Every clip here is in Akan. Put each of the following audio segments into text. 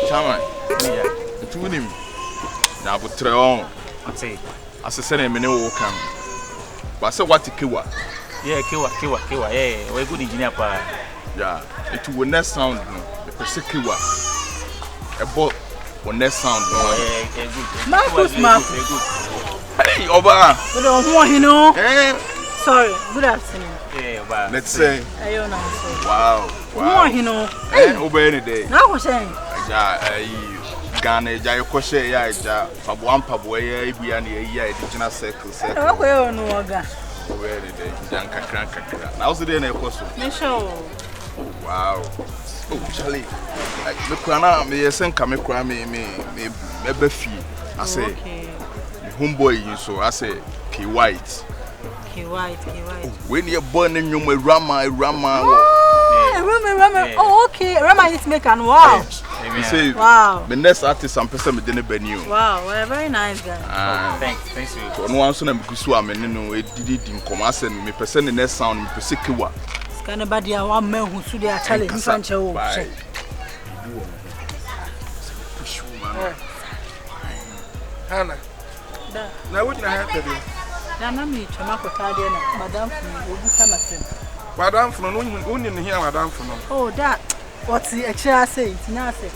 Chama. Tu nim. Na botre on. Ate. Asese na me ne wo kan. Ba se what kiwa. Yeah, kiwa. Yeah, we good engineer pa. Yeah, it will next sound no. The persekiwa. Ebo will next sound no. Yeah, good. Markus. Hey, Oba. We don't want you know. Eh. Sorry. Good afternoon. Yeah, Oba. Let's say. Ayona. Wow. Want you know. Eh, Oba any day. Now what saying? Ja, Ghana ja yekoshe ya ja pabo ya ibia na ya ediginal circle. What we on no oga. Oba any day. Jan kakra. Now so dey na ekoso. Me show. Wow. Oh, Charlie. Like me kwana me yesen ka me kwa me be fie. I say. Okay. Homeboy so I say K White. When you born in your Rama. Oh, okay. Rama is making wow. You say wow. The next artist I'm person me didn't be new. Wow, well, very nice guy. Thanks you. So no one so na mkusu amenno e didi din commerce me person the next sound me pesekiwa. Scan body a one man who should dey challenge you fan chewo. Hana. Na wo nyina ha tade. Na me chama ko tade na madam fu obu samasem. Madam fu no wonni ne hia madam fu no. Oh that what the extra say it na say.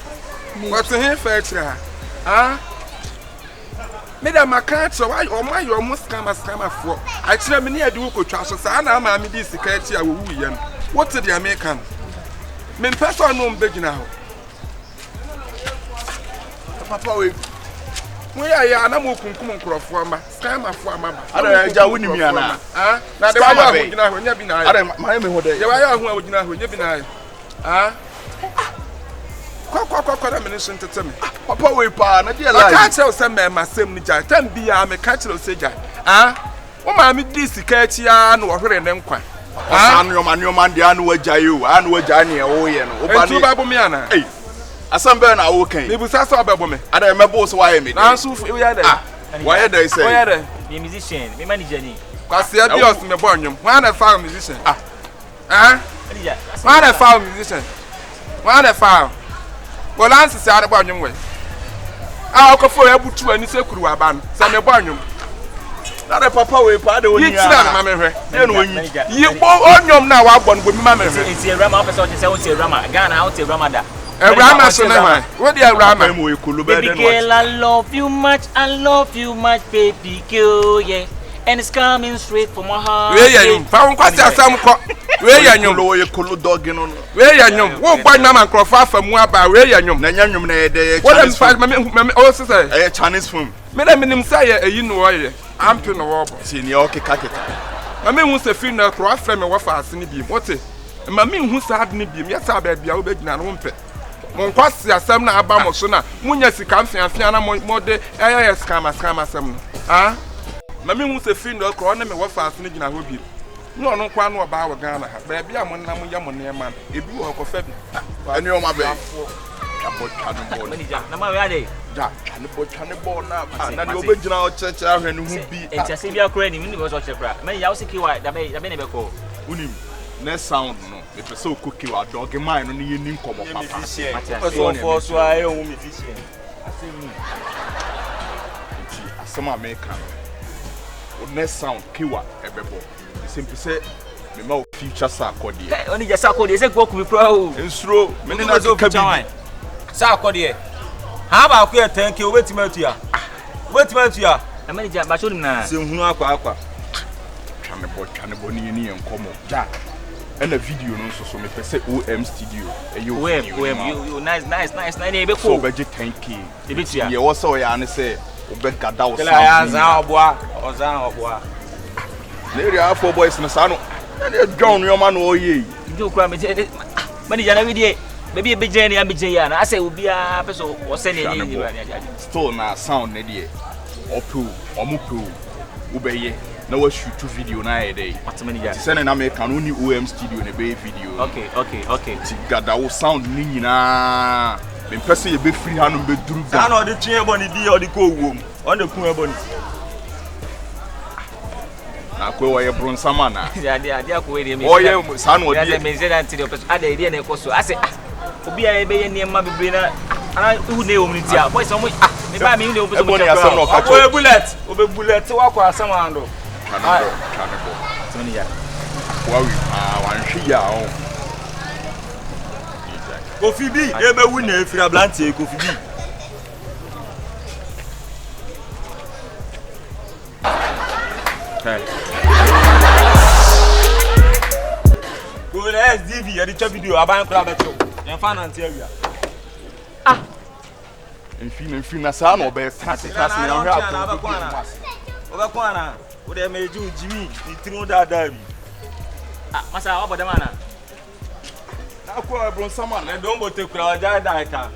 What the hia fa extra? Ah? Me da makacho why o my you almost scam for. I tell me near do ko twa so sa na ma me di sika ti a wo wu ye no. What the American? Me person no mbegina ho. Papa we we ya na mo kunkum nkrofo ama scam afo ama ba ada ja woni mi ana ah na de wa ya gina ho nya bi na ada ma me ho de ya wa ya ho a gina ho nya bi na ah kwa na me so ntete me papa we pa na de la ka tell say me masem ni ja tam bi ya me ka tell say ja ah wo ma me di sika chi ya na wo hwere ne nkwa ah anyo man de anu wajaye o anu wajaye ne wo ye no wo ba ni ba bo me ana eh Assemble na wo kan. Me busa so obebo me. Ada me bo so why me. Na so we are there. Why there say? Why there? Me musician, me manager ni. Kwase abios me bo nwom. Why na foul musician? Manager. Why na foul musician? Why na foul? Balance say ada bo nwom we. Okofo ya butu ani sekuru aba no. Say me bo nwom. Na the papa we pa de oni ya. Yi tira na ma me hwe. E no onyi. Yi bo onwom na wa agbo no bo mi ma me hwe. It's a rama person say won say rama. Ghana how say rama da. Rama so na hwan. What the Rama? Baby girl, I love you much, baby girl, yeah. And it's coming straight from my heart. We ya nyum. Fa won kwase asam ko. We ya nyum. Lo ye kolo dog no. We ya nyum. Wo gba nyama nkrofo afamu aba we ya nyum. Na nya nyum na ye de Chinese. What am oh say? Eh Chinese film. Me da minim say eyi no ye. Ampe no wo bo. Si ni o keka. Ma me hu se fi na kro afre me wo fa ase ni bi. What? Ma me hu sa ad ni bi. Me sa ba bia wo be gina no mpe. Mon kwasi asem na aba mo so na munya sika mfiafia na mo de scam asem no ah ma me hu se fi ndo kro na me wo fa asene gina ho bi no no kwa no oba wo Ghana ha ba bia mo na mo ya mo ne ma ebi wo ko fa bi ani o ma be abo twane bo na ma we ade ja twane bo na de obegina o cheche ahwe ne hu bi enti bia kra ni mi so chekra me ya wo sikiwa da be ne be ko unim next sound no if so cookie wa dog mine no ye nim komo papa so for so aye o musician asema American o next sound kiwa ebebo simple say me ma future sa akode e oni je sa akode se go ku bi pro o ensuro me ni na zo ka bi sa akode ha ba ku e tanki o betima atua na manager ba show na se hunu akwa twane bo ni enkomo ja and a video no so me pese OM studio you nice na e be so ko budget 10k e be tia ye wo so ya ne say obegada wo kala ya za oboa na area afọ boys no sa no na John yo man o ye njo kura me manager na we die baby e be jeni ya na ase obi a peso wo se ne ni still na sound ne die opu omupu ubeye na wa shoot video na e dey what manager send na me kan oni OM studio ne be video okay ti gada wo sound ni nyina me pese ye be free hanu be duru ga na odi twen eboni di odi ko wom on de kun eboni na ko wo ye bronsama na dia ko we dey me o ye sanu odi ya me say that the person ada idea na ko so ase obi a be ye niam ma bebre na Ana who ne omnity a boys omo me ba me ne omo so mo Ebony asem no ka cho. O bullet, o be bullet wa kwa asem ando. Kanebo. Tony ya. Wawi wan hwe ya o. Kofi bi e be wu na efira blantie Kofi bi. Okay. Go na SDV e di cha video aban kura be cho. Yen fa na ntia wia. Enfim na sa no be fast na hwe ato. O be kwa na. O de meju Jimmy ni tinu dada bi. Masa wa boda mana. Na ko ebron sama Na don bote kura wa ja da ka.